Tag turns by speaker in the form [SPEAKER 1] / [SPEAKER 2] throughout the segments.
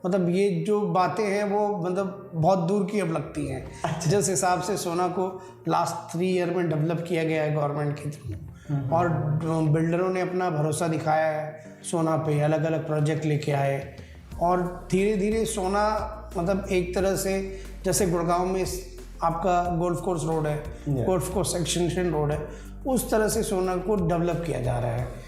[SPEAKER 1] मतलब ये जो बातें हैं वो मतलब बहुत दूर की अब लगती हैं।
[SPEAKER 2] अच्छा।
[SPEAKER 1] जिस हिसाब से सोना को लास्ट 3 ईयर में डेवलप किया गया है गवर्नमेंट के थ्रू, और बिल्डरों ने अपना भरोसा दिखाया है सोना पे, अलग अलग प्रोजेक्ट लेके आए, और धीरे धीरे सोना मतलब एक तरह से जैसे गुड़गांव में आपका गोल्फ कोर्स रोड है, गोल्फ कोर्स एक्सटेंशन रोड है, उस तरह से सोना को डेवलप किया जा रहा है।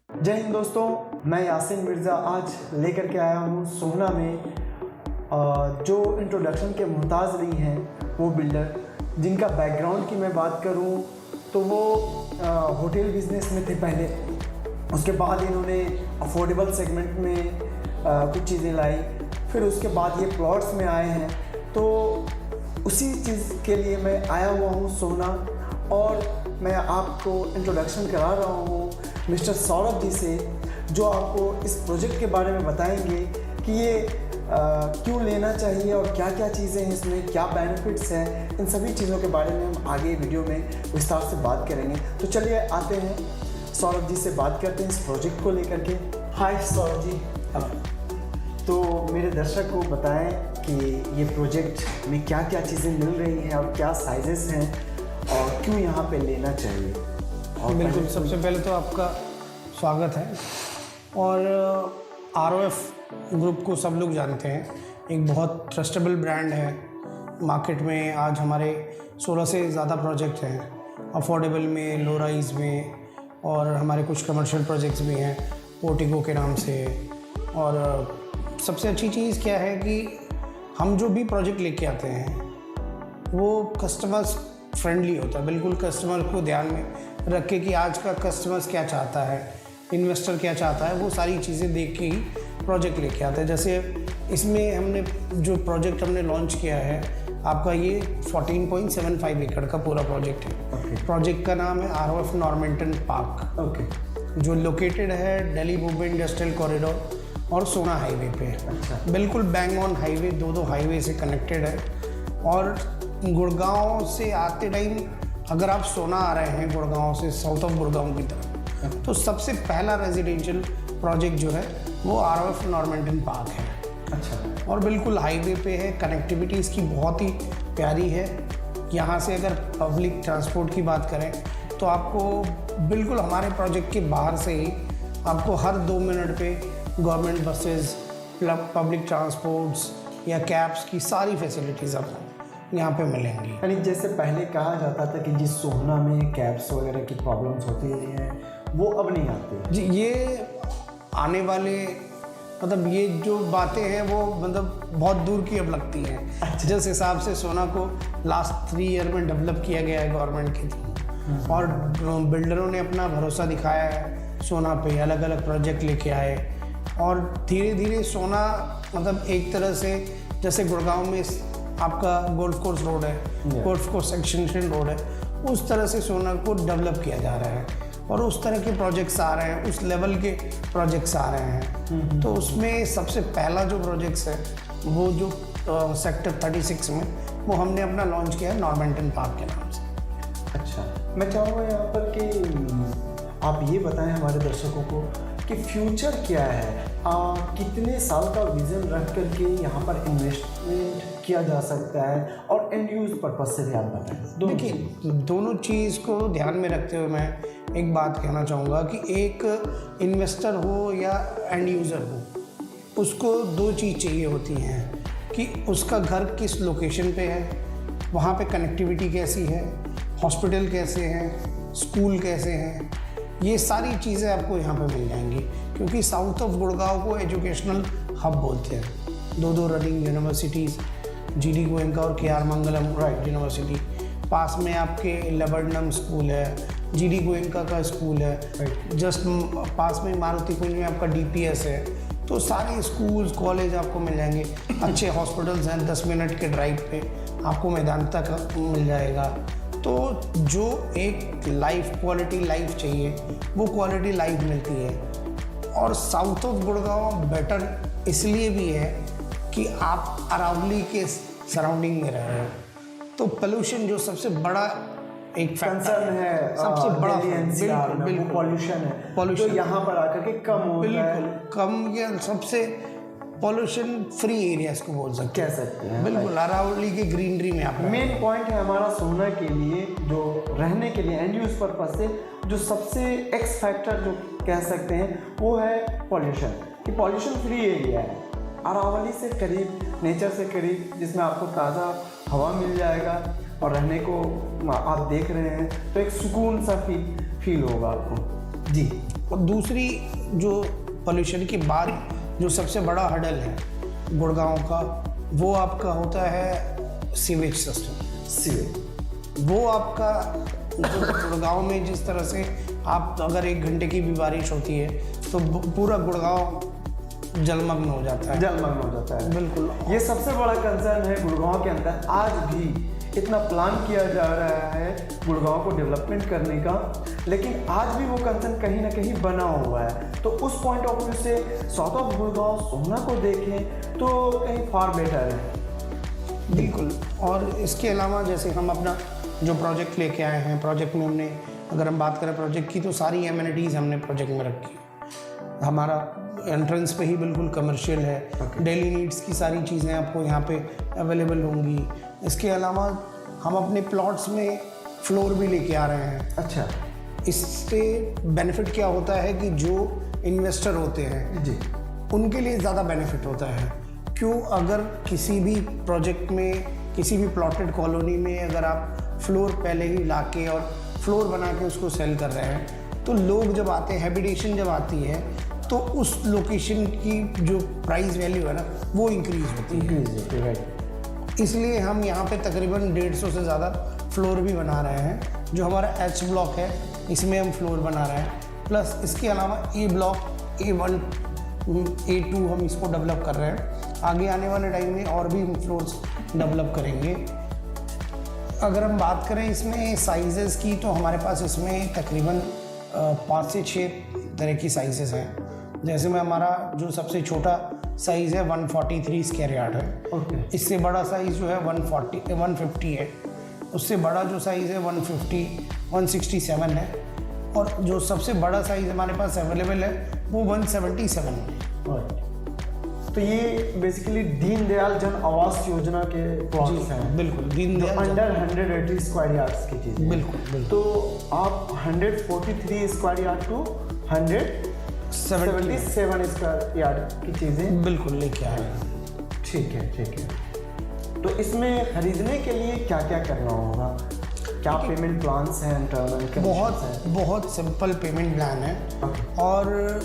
[SPEAKER 2] जय हिंद दोस्तों, मैं यासिन मिर्ज़ा आज लेकर के आया हूँ सोहना में जो इंट्रोडक्शन के मोहताज नहीं हैं वो बिल्डर, जिनका बैकग्राउंड की मैं बात करूँ तो वो होटल बिजनेस में थे पहले। उसके बाद इन्होंने अफोर्डेबल सेगमेंट में कुछ चीज़ें लाई, फिर उसके बाद ये प्लॉट्स में आए हैं। तो उसी चीज़ के लिए मैं आया हुआ हूँ सोहना, और मैं आपको इंट्रोडक्शन करा रहा हूँ मिस्टर सौरभ जी से, जो आपको इस प्रोजेक्ट के बारे में बताएंगे कि ये क्यों लेना चाहिए और क्या क्या चीज़ें हैं इसमें, क्या बेनिफिट्स हैं। इन सभी चीज़ों के बारे में हम आगे वीडियो में विस्तार से बात करेंगे। तो चलिए आते हैं सौरभ जी से बात करते हैं इस प्रोजेक्ट को लेकर के। हाय सौरभ जी। तो मेरे दर्शक को बताएं कि ये प्रोजेक्ट में क्या क्या चीज़ें मिल रही हैं और क्या साइजेस हैं और क्यों यहाँ पे लेना चाहिए।
[SPEAKER 1] और बिल्कुल, सबसे पहले तो आपका स्वागत है। और ROF ग्रुप को सब लोग जानते हैं, एक बहुत ट्रस्टेबल ब्रांड है मार्केट में। आज हमारे 16 से ज़्यादा प्रोजेक्ट हैं अफोर्डेबल में, लो राइज में, और हमारे कुछ कमर्शियल प्रोजेक्ट्स भी हैं पोर्टिको के नाम से। और सबसे अच्छी चीज़ क्या है कि हम जो भी प्रोजेक्ट लेके आते हैं वो कस्टमर्स फ्रेंडली होता है, बिल्कुल कस्टमर को ध्यान में रख के कि आज का कस्टमर्स क्या चाहता है, इन्वेस्टर क्या चाहता है, वो सारी चीज़ें देख के ही प्रोजेक्ट लेके आते हैं। जैसे इसमें हमने जो प्रोजेक्ट हमने लॉन्च किया है आपका, ये 14.75 एकड़ का पूरा प्रोजेक्ट है। प्रोजेक्ट का नाम है ROF नॉर्मेंटन पार्क, जो लोकेटेड है दिल्ली मुंबई इंडस्ट्रियल कॉरिडोर और सोना हाईवे पे। बिल्कुल बैंग ऑन हाईवे, दो हाईवे से कनेक्टेड है। और गुड़गांव से आते टाइम अगर आप सोना आ रहे हैं गुड़गांव से, साउथ ऑफ गुड़गांव की तरफ, तो सबसे पहला रेजिडेंशियल प्रोजेक्ट जो है वो ROF नॉर्मेंटन पार्क है। अच्छा। और बिल्कुल हाईवे पे है, कनेक्टिविटी इसकी बहुत ही प्यारी है। यहाँ से अगर पब्लिक ट्रांसपोर्ट की बात करें तो आपको बिल्कुल हमारे प्रोजेक्ट के बाहर से ही आपको हर 2 मिनट पे गवर्नमेंट बसेस, पब्लिक ट्रांसपोर्ट्स या कैब्स की सारी फैसिलिटीज़ आपको यहाँ पे मिलेंगी।
[SPEAKER 2] यानी जैसे पहले कहा जाता था कि जिस सोहना में कैब्स वगैरह की प्रॉब्लम्स होती हैं वो अब नहीं आती
[SPEAKER 1] जी। ये आने वाले मतलब ये जो बातें हैं वो मतलब बहुत दूर की अब लगती हैं। अच्छा। जिस हिसाब से सोना को लास्ट 3 ईयर में डेवलप किया गया है गवर्नमेंट के थ्रू, और बिल्डरों ने अपना भरोसा दिखाया है सोना पे, अलग अलग प्रोजेक्ट लेके आए, और धीरे धीरे सोना मतलब एक तरह से जैसे गुड़गांव में आपका गोल्फ कोर्स रोड है, गोल्फ कोर्स एक्सटेंशन रोड है, उस तरह से सोना को डेवलप किया जा रहा है। और उस तरह के प्रोजेक्ट्स आ रहे हैं, उस लेवल के प्रोजेक्ट्स आ रहे हैं। तो उसमें सबसे पहला जो प्रोजेक्ट्स है वो जो सेक्टर 36 में वो हमने अपना लॉन्च किया है नॉर्मेंटन पार्क के नाम से।
[SPEAKER 2] अच्छा, मैं चाहूँगा यहाँ पर कि आप ये बताएं हमारे दर्शकों को कि फ्यूचर क्या है, कितने साल का विज़न रख करके यहाँ पर इन्वेस्टमेंट किया जा सकता है, और एंड यूज़ पर्पज से भी आप बताएं।
[SPEAKER 1] देखिए, दोनों चीज़ को ध्यान में रखते हुए मैं एक बात कहना चाहूँगा कि एक इन्वेस्टर हो या एंड यूज़र हो, उसको 2 चीज़ चाहिए होती हैं कि उसका घर किस लोकेशन पे है, वहाँ पे कनेक्टिविटी कैसी है, हॉस्पिटल कैसे हैं, स्कूल कैसे हैं, ये सारी चीज़ें आपको यहाँ पे मिल जाएंगी। क्योंकि साउथ ऑफ गुड़गांव को एजुकेशनल हब बोलते हैं। 2 रनिंग यूनिवर्सिटीज़, GD गोयनका और KR मंगलम यूनिवर्सिटी, पास में आपके लेबर्डनम स्कूल है, GD गोयनका का स्कूल है, जस्ट पास में मारुति कुंज में आपका DPS है। तो सारे स्कूल्स, कॉलेज आपको मिल जाएंगे। अच्छे हॉस्पिटल्स हैं, 10 मिनट के ड्राइव पे आपको मैदान तक मिल जाएगा। तो जो एक लाइफ क्वालिटी लाइफ चाहिए वो क्वालिटी लाइफ मिलती है। और साउथ ऑफ गुड़गांव बेटर इसलिए भी है कि आप अरावली के सराउंडिंग में रह रहे हो, तो पोल्यूशन जो सबसे बड़ा एक
[SPEAKER 2] कंसर्न है,
[SPEAKER 1] सबसे बड़ा
[SPEAKER 2] बिल्कुल पॉल्यूशन है,
[SPEAKER 1] pollution
[SPEAKER 2] जो यहाँ पर आकर के कम होता है,
[SPEAKER 1] बिल्कुल कम या सबसे पॉल्यूशन फ्री एरियाज को बोल सकते
[SPEAKER 2] कह सकते हैं।
[SPEAKER 1] बिल्कुल अरावली के ग्रीनरी में आप
[SPEAKER 2] मेन पॉइंट है हमारा सोहना के लिए, जो रहने के लिए एंड यूज पर्पज से जो सबसे एक्स फैक्टर जो कह सकते हैं वो है पॉल्यूशन, कि पॉल्यूशन फ्री एरिया है अरावली से करीब, नेचर से करीब, जिसमें आपको ताज़ा हवा मिल जाएगा और रहने को आप देख रहे हैं तो एक सुकून सा फील होगा आपको जी।
[SPEAKER 1] और दूसरी जो पोल्यूशन के बाद जो सबसे बड़ा हर्डल है गुड़गांव का, वो आपका होता है सीवेज सिस्टम।
[SPEAKER 2] सीवेज
[SPEAKER 1] वो आपका जो गुड़गांव में जिस तरह से आप अगर 1 घंटे की भी बारिश होती है तो पूरा गुड़गांव जलमग्न हो जाता है,
[SPEAKER 2] जलमग्न हो जाता है।
[SPEAKER 1] बिल्कुल
[SPEAKER 2] ये सबसे बड़ा कंसर्न है गुड़गांव के अंदर। आज भी इतना प्लान किया जा रहा है गुड़गांव को डेवलपमेंट करने का, लेकिन आज भी वो कंसर्न कहीं ना कहीं बना हुआ है। तो उस पॉइंट ऑफ व्यू से साउथ ऑफ गुड़गांव सोहना को देखें तो कहीं फार बेटर है।
[SPEAKER 1] बिल्कुल। और इसके अलावा जैसे हम अपना जो प्रोजेक्ट लेके आए हैं, प्रोजेक्ट में हमने अगर हम बात करें प्रोजेक्ट की तो सारी एमिनिटीज़ हमने प्रोजेक्ट में रखी है। हमारा एंट्रेंस पे ही बिल्कुल कमर्शियल है, डेली नीड्स की सारी चीज़ें आपको यहाँ पे अवेलेबल होंगी। इसके अलावा हम अपने प्लॉट्स में फ्लोर भी लेके आ रहे हैं।
[SPEAKER 2] अच्छा,
[SPEAKER 1] इससे बेनिफिट क्या होता है कि जो इन्वेस्टर होते हैं
[SPEAKER 2] जी,
[SPEAKER 1] उनके लिए ज़्यादा बेनिफिट होता है। क्यों? अगर किसी भी प्रोजेक्ट में, किसी भी प्लॉटेड कॉलोनी में अगर आप फ्लोर पहले ही लाके और फ्लोर बना के उसको सेल कर रहे हैं तो लोग जब आते हैं, हैबिटेशन जब आती है तो उस लोकेशन की जो प्राइस वैल्यू है ना वो इंक्रीज होती है।
[SPEAKER 2] राइट।
[SPEAKER 1] इसलिए हम यहाँ पे तकरीबन 150 से ज़्यादा फ्लोर भी बना रहे हैं। जो हमारा एच ब्लॉक है इसमें हम फ्लोर बना रहे हैं, प्लस इसके अलावा ए ब्लॉक, A1, A2 हम इसको डेवलप कर रहे हैं। आगे आने वाले टाइम में और भी हम फ्लोर्स डेवलप करेंगे। अगर हम बात करें इसमें साइजेस की तो हमारे पास इसमें तकरीबन 5 से 6 तरह की साइजेस हैं। जैसे में हमारा जो सबसे छोटा साइज़ है 143 स्क्वायर यार्ड है।
[SPEAKER 2] ओके।
[SPEAKER 1] इससे बड़ा साइज़ जो है 150 है। उससे बड़ा जो साइज़ है 167 है। और जो सबसे बड़ा साइज़ हमारे पास अवेलेबल है वो 177 है।
[SPEAKER 2] तो ये बेसिकली दीनदयाल जन आवास योजना के प्लॉट्स हैं।
[SPEAKER 1] बिल्कुल, दीनदयाल
[SPEAKER 2] अंडर 180 स्क्वायर यार्ड्स की चीज़।
[SPEAKER 1] बिल्कुल।
[SPEAKER 2] तो आप 143 स्क्वायर यार्ड टू 177 स्क्वायर यार्ड की चीज़ें
[SPEAKER 1] बिल्कुल लेके आए हैं।
[SPEAKER 2] ठीक है। तो इसमें खरीदने के लिए क्या क्या करना होगा? क्या पेमेंट प्लान्स हैं?
[SPEAKER 1] बहुत सिंपल पेमेंट प्लान है।
[SPEAKER 2] Okay.
[SPEAKER 1] और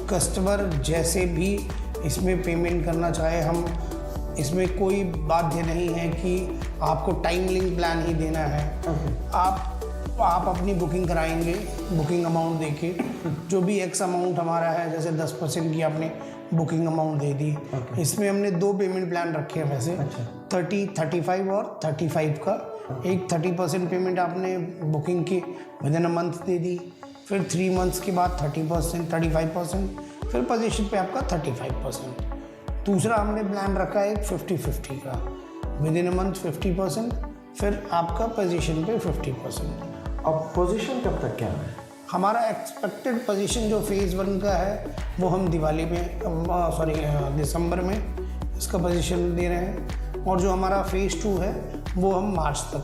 [SPEAKER 1] कस्टमर जैसे भी इसमें पेमेंट करना चाहे, हम इसमें कोई बाध्य नहीं है कि आपको टाइम लिंक प्लान ही देना है।
[SPEAKER 2] Okay.
[SPEAKER 1] आप अपनी बुकिंग कराएंगे, बुकिंग अमाउंट देके जो भी एक्स अमाउंट हमारा है, जैसे 10% की आपने बुकिंग अमाउंट दे दी।
[SPEAKER 2] Okay.
[SPEAKER 1] इसमें हमने 2 पेमेंट प्लान रखे हैं वैसे।
[SPEAKER 2] अच्छा।
[SPEAKER 1] 35 और 35 का। एक 30% पेमेंट आपने बुकिंग की विदिन अ मंथ दे दी, फिर 3 मंथ्स के बाद 30%, 35%, फिर पोजीशन पे आपका 35%। दूसरा हमने प्लान रखा है 50-50 का, विदिन अ मंथ 50%, फिर आपका पोजीशन पे 50%।
[SPEAKER 2] अब पोजीशन कब तक क्या है?
[SPEAKER 1] हमारा एक्सपेक्टेड पोजीशन जो फेज़ 1 का है वो हम दिवाली में दिसंबर में इसका पोजीशन दे रहे हैं, और जो हमारा फेज़ 2 है वो हम मार्च तक।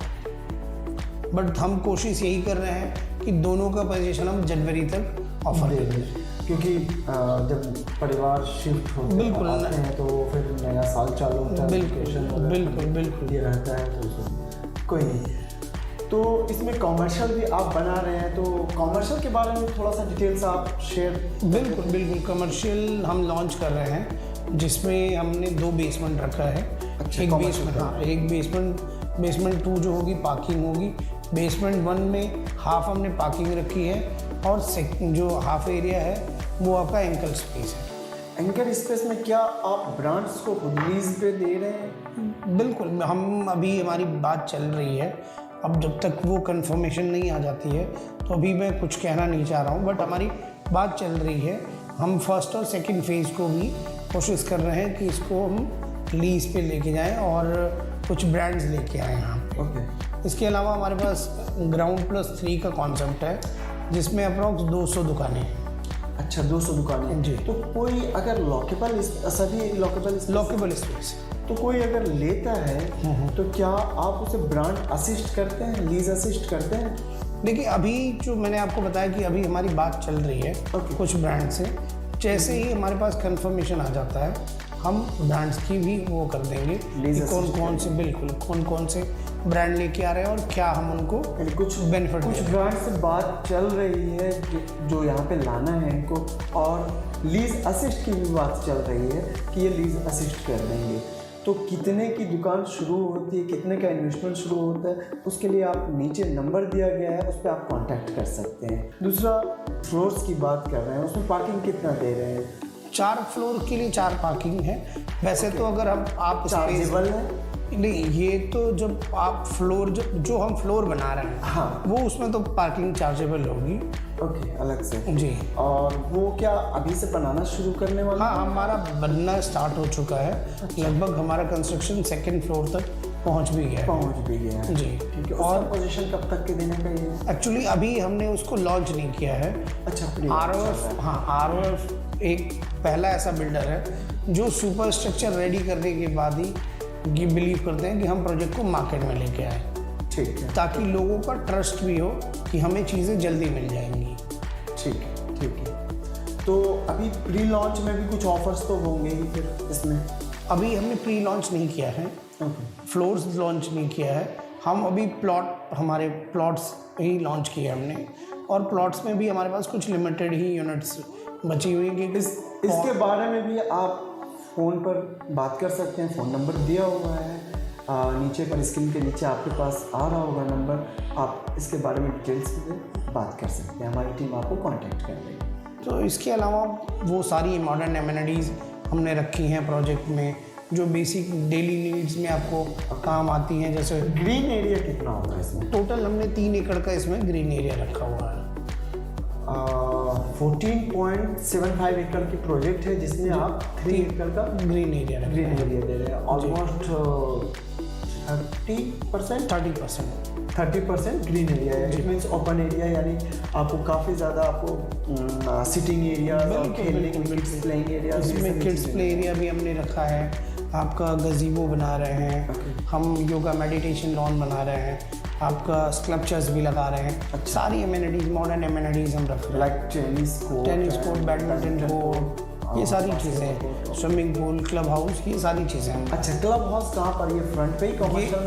[SPEAKER 1] बट हम कोशिश यही कर रहे हैं कि दोनों का पोजीशन हम जनवरी तक ऑफर दे दें,
[SPEAKER 2] क्योंकि जब परिवार शिफ्ट होते
[SPEAKER 1] बिल्कुल
[SPEAKER 2] आते हैं तो फिर नया साल चालू होता है।
[SPEAKER 1] बिल्कुल
[SPEAKER 2] ये रहता है, तो कोई नहीं। तो इसमें कॉमर्शियल भी आप बना रहे हैं, तो कॉमर्शियल के बारे में थोड़ा सा डिटेल्स आप शेयर।
[SPEAKER 1] बिल्कुल कमर्शियल हम लॉन्च कर रहे हैं, जिसमें हमने 2 बेसमेंट रखा है।
[SPEAKER 2] अच्छा,
[SPEAKER 1] एक बेसमेंट 2 जो होगी पार्किंग होगी। बेसमेंट 1 में हाफ हमने पार्किंग रखी है, और जो हाफ एरिया है वो आपका एंकल स्पेस है।
[SPEAKER 2] एंकर स्पेस में क्या आप ब्रांड्स को लीज पे दे रहे हैं?
[SPEAKER 1] बिल्कुल, हम अभी हमारी बात चल रही है अब जब तक वो कंफर्मेशन नहीं आ जाती है तो अभी मैं कुछ कहना नहीं चाह रहा हूँ, बट हमारी बात चल रही है। हम फर्स्ट और सेकंड फेज़ को भी कोशिश कर रहे हैं कि इसको हम लीज पे लेके जाएं और कुछ ब्रांड्स लेके आए यहाँ पे।
[SPEAKER 2] ओके।
[SPEAKER 1] इसके अलावा हमारे पास ग्राउंड+3 का कॉन्सेप्ट है जिसमें अप्रॉक्स 200 दुकानें हैं।
[SPEAKER 2] अच्छा, 200 दुकानें
[SPEAKER 1] जी।
[SPEAKER 2] तो कोई अगर लॉकेबल, सभी लॉकेबल
[SPEAKER 1] स्पेस
[SPEAKER 2] तो कोई अगर लेता है तो क्या आप उसे ब्रांड असिस्ट करते हैं, लीज असिस्ट करते हैं?
[SPEAKER 1] देखिए, अभी जो मैंने आपको बताया कि अभी हमारी बात चल रही है कुछ ब्रांड से। जैसे ही हमारे पास कंफर्मेशन आ जाता है हम ब्रांड्स की भी वो कर देंगे कि कौन कौन से ब्रांड लेके आ रहे हैं और क्या हम उनको
[SPEAKER 2] कुछ
[SPEAKER 1] बेनिफिट।
[SPEAKER 2] कुछ ब्रांड से बात चल रही है जो यहाँ पे लाना है इनको, और लीज असिस्ट की भी बात चल रही है कि ये लीज असिस्ट कर देंगे। तो कितने की दुकान शुरू होती है, कितने का इन्वेस्टमेंट शुरू होता है, उसके लिए आप नीचे नंबर दिया गया है, उस पर आप कांटेक्ट कर सकते हैं। दूसरा, फ्लोर्स की बात कर रहे हैं, उसमें पार्किंग कितना दे रहे हैं?
[SPEAKER 1] 4 फ्लोर के लिए 4 पार्किंग है। वैसे तो अगर आप
[SPEAKER 2] चार्जेबल है?
[SPEAKER 1] नहीं, ये तो जब आप फ्लोर जो हम फ्लोर बना रहे हैं,
[SPEAKER 2] हाँ,
[SPEAKER 1] वो उसमें तो पार्किंग चार्जेबल होगी।
[SPEAKER 2] ओके, अलग से
[SPEAKER 1] जी।
[SPEAKER 2] और वो क्या अभी से बनाना शुरू करने वाला?
[SPEAKER 1] हाँ, हमारा बनना स्टार्ट हो चुका है। लगभग हमारा कंस्ट्रक्शन 2nd फ्लोर तक पहुंच भी गया है। जी।
[SPEAKER 2] ठीक है। और पोजीशन कब तक के देने का ये?
[SPEAKER 1] एक्चुअली अभी हमने उसको लॉन्च नहीं किया है।
[SPEAKER 2] अच्छा,
[SPEAKER 1] ROF, हाँ, ROF एक पहला ऐसा बिल्डर है जो सुपर स्ट्रक्चर रेडी करने के बाद ही ये बिलीव करते हैं कि हम प्रोजेक्ट को मार्केट में लेके आए।
[SPEAKER 2] ठीक है।
[SPEAKER 1] ताकि लोगों का ट्रस्ट भी हो कि हमें चीज़ें जल्दी मिल जाएंगी।
[SPEAKER 2] ठीक है। तो अभी प्री लॉन्च में भी कुछ ऑफर्स तो होंगे ही फिर इसमें?
[SPEAKER 1] अभी हमने प्री लॉन्च नहीं किया है, फ्लोर्स लॉन्च नहीं किया है। हम अभी हमारे प्लॉट्स ही लॉन्च किए हमने, और प्लॉट्स में भी हमारे पास कुछ लिमिटेड ही यूनिट्स बची हुई हैं।
[SPEAKER 2] इसके बारे में भी आप फ़ोन पर बात कर सकते हैं। फ़ोन नंबर दिया हुआ है नीचे पर, स्क्रीन के नीचे आपके पास आ रहा होगा नंबर। आप इसके बारे में डिटेल्स में बात कर सकते हैं, हमारी टीम आपको कांटेक्ट कर लेगी।
[SPEAKER 1] तो इसके अलावा वो सारी मॉडर्न एमिनिटीज़ हमने रखी हैं प्रोजेक्ट में जो बेसिक डेली नीड्स में आपको काम आती हैं। जैसे
[SPEAKER 2] ग्रीन एरिया कितना होगा इसमें?
[SPEAKER 1] टोटल हमने 3 एकड़ का इसमें ग्रीन एरिया रखा हुआ है।
[SPEAKER 2] 14.75 एकड़ की प्रोजेक्ट है जिसमें आप 3 एकड़ का
[SPEAKER 1] ग्रीन एरिया
[SPEAKER 2] दे रहे हैं। ऑलमोस्ट 30% ग्रीन एरिया है। इट मीन्स ओपन एरिया, यानी आपको काफ़ी ज़्यादा आपको सिटिंग एरिया, खेलने के किड्स प्लेइंग एरिया,
[SPEAKER 1] इसमें किड्स प्ले एरिया भी हमने रखा है। आपका गजीबो बना रहे हैं हम, योगा मेडिटेशन लॉन बना रहे हैं, आपका स्कल्पचर्स भी लगा रहे हैं। सारी एमिनिटीज़, मॉडर्न एमिनिटीज़ हम रख रहे हैं,
[SPEAKER 2] like tennis court,
[SPEAKER 1] badminton court, ये सारी चीज़ें, स्विमिंग पूल, क्लब हाउस, ये सारी चीज़ें हम।
[SPEAKER 2] अच्छा, क्लब हाउस कहाँ पर? ये फ्रंट पे ही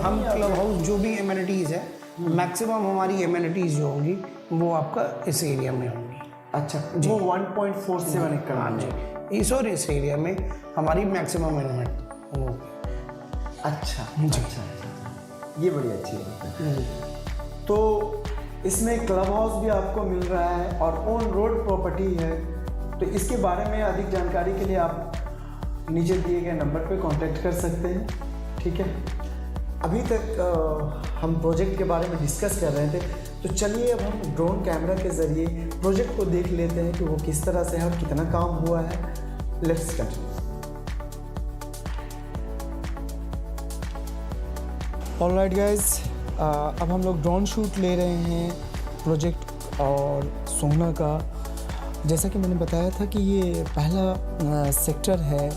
[SPEAKER 1] हम क्लब हाउस जो भी एमिनिटीज़ है, मैक्सिमम हमारी एमिनिटीज़ जो होंगी वो आपका इस एरिया में होंगी।
[SPEAKER 2] अच्छा, वो 1.47 एकड़।
[SPEAKER 1] हाँ जी, इस एरिया में हमारी मैक्सिमम इन्वेस्ट होगी।
[SPEAKER 2] अच्छा, ये बड़ी अच्छी बात है। तो इसमें क्लब हाउस भी आपको मिल रहा है और ऑन रोड प्रॉपर्टी है। तो इसके बारे में अधिक जानकारी के लिए आप नीचे दिए गए नंबर पे कांटेक्ट कर सकते हैं। ठीक है। अभी तक हम प्रोजेक्ट के बारे में डिस्कस कर रहे थे, तो चलिए अब हम ड्रोन कैमरा के ज़रिए प्रोजेक्ट को देख लेते हैं कि वो किस तरह से है और कितना काम हुआ है। Let's continue. ऑलराइट गाइस, अब हम लोग ड्रोन शूट ले रहे हैं प्रोजेक्ट और सोहना का। जैसा कि मैंने बताया था कि ये पहला सेक्टर है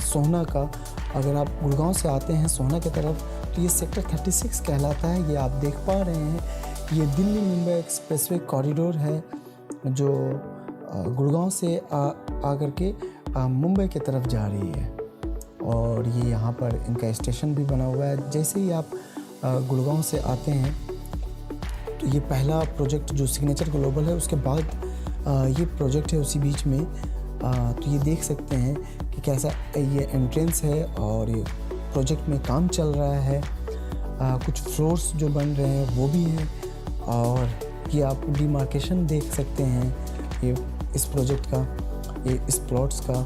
[SPEAKER 2] सोहना का। अगर आप गुड़गांव से आते हैं सोहना की तरफ तो ये सेक्टर 36 कहलाता है। ये आप देख पा रहे हैं, ये दिल्ली मुंबई एक्सप्रेसवे कॉरिडोर है जो गुड़गांव से आकर के मुंबई की तरफ जा रही है। और ये यहाँ पर इनका स्टेशन भी बना हुआ है। जैसे ही आप गुड़गांव से आते हैं तो ये पहला प्रोजेक्ट जो सिग्नेचर ग्लोबल है, उसके बाद ये प्रोजेक्ट है उसी बीच में। तो ये देख सकते हैं कि कैसा ये एंट्रेंस है और ये प्रोजेक्ट में काम चल रहा है। कुछ फ्लोर्स जो बन रहे हैं वो भी हैं और ये आप डिमार्केशन देख सकते हैं ये इस प्रोजेक्ट का, ये इस प्लॉट्स का।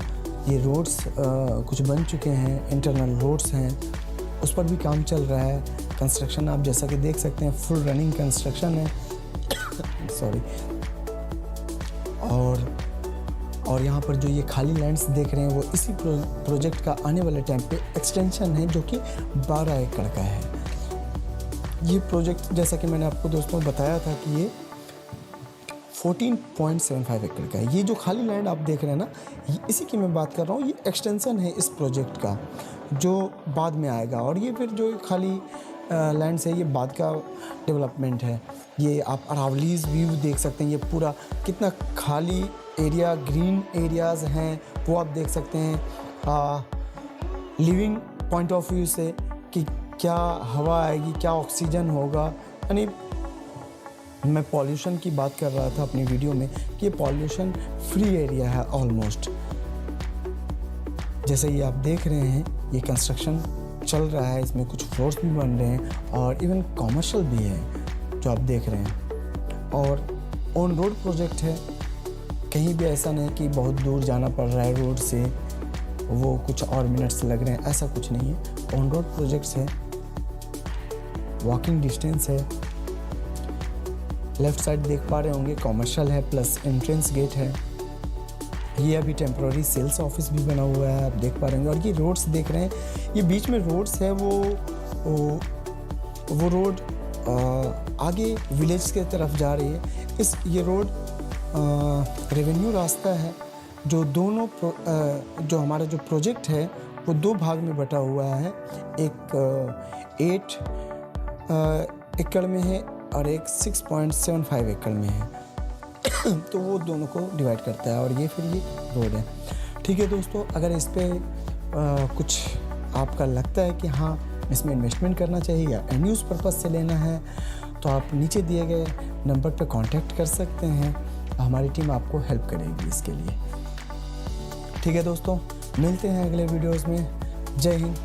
[SPEAKER 2] ये रोड्स कुछ बन चुके हैं, इंटरनल रोड्स हैं, उस पर भी काम चल रहा है। कंस्ट्रक्शन आप जैसा कि देख सकते हैं फुल रनिंग कंस्ट्रक्शन है सॉरी। और यहाँ पर जो ये खाली लैंड्स देख रहे हैं वो इसी प्रोजेक्ट का आने वाले टाइम पे एक्सटेंशन है जो कि 12 एकड़ का है। ये प्रोजेक्ट जैसा कि मैंने आपको दोस्तों बताया था कि ये 14.75 एकड़ का है। ये जो खाली लैंड आप देख रहे हैं ना, इसी की मैं बात कर रहा हूँ। ये एक्सटेंशन है इस प्रोजेक्ट का जो बाद में आएगा, और ये फिर जो खाली लैंड है ये बाद का डेवलपमेंट है। ये आप अरावलीज व्यू देख सकते हैं, ये पूरा कितना खाली एरिया, ग्रीन एरियाज़ हैं वो आप देख सकते हैं। लिविंग पॉइंट ऑफ व्यू से कि क्या हवा आएगी, क्या ऑक्सीजन होगा, यानी मैं पॉल्यूशन की बात कर रहा था अपनी वीडियो में कि ये पॉल्यूशन फ्री एरिया है ऑलमोस्ट। जैसे ये आप देख रहे हैं ये कंस्ट्रक्शन चल रहा है, इसमें कुछ फ्लोर्स भी बन रहे हैं और इवन कॉमर्शियल भी है जो आप देख रहे हैं। और ऑन रोड प्रोजेक्ट है, कहीं भी ऐसा नहीं कि बहुत दूर जाना पड़ रहा है रोड से, वो कुछ और मिनट्स लग रहे हैं, ऐसा कुछ नहीं है। ऑन रोड प्रोजेक्ट्स है, वॉकिंग डिस्टेंस है। लेफ़्ट साइड देख पा रहे होंगे कॉमर्शियल है प्लस एंट्रेंस गेट है। ये अभी टेम्प्रोरी सेल्स ऑफिस भी बना हुआ है, आप देख पा रहे होंगे। और ये रोड्स देख रहे हैं, ये बीच में रोड्स है, वो रोड आगे विलेज के तरफ जा रही है। ये रोड रेवेन्यू रास्ता है जो दोनों जो हमारा जो प्रोजेक्ट है वो 2 भाग में बटा हुआ है। एक 8 एकड़ में है और एक 6.75 एकड़ में है तो वो दोनों को डिवाइड करता है, और ये फिर ये रोड है। ठीक है दोस्तों, अगर इस पर कुछ आपका लगता है कि हाँ इसमें इन्वेस्टमेंट करना चाहिए या एंड यूज़ पर्पज़ से लेना है, तो आप नीचे दिए गए नंबर पर कांटेक्ट कर सकते हैं। हमारी टीम आपको हेल्प करेगी इसके लिए। ठीक है दोस्तों, मिलते हैं अगले वीडियोज़ में। जय हिंद।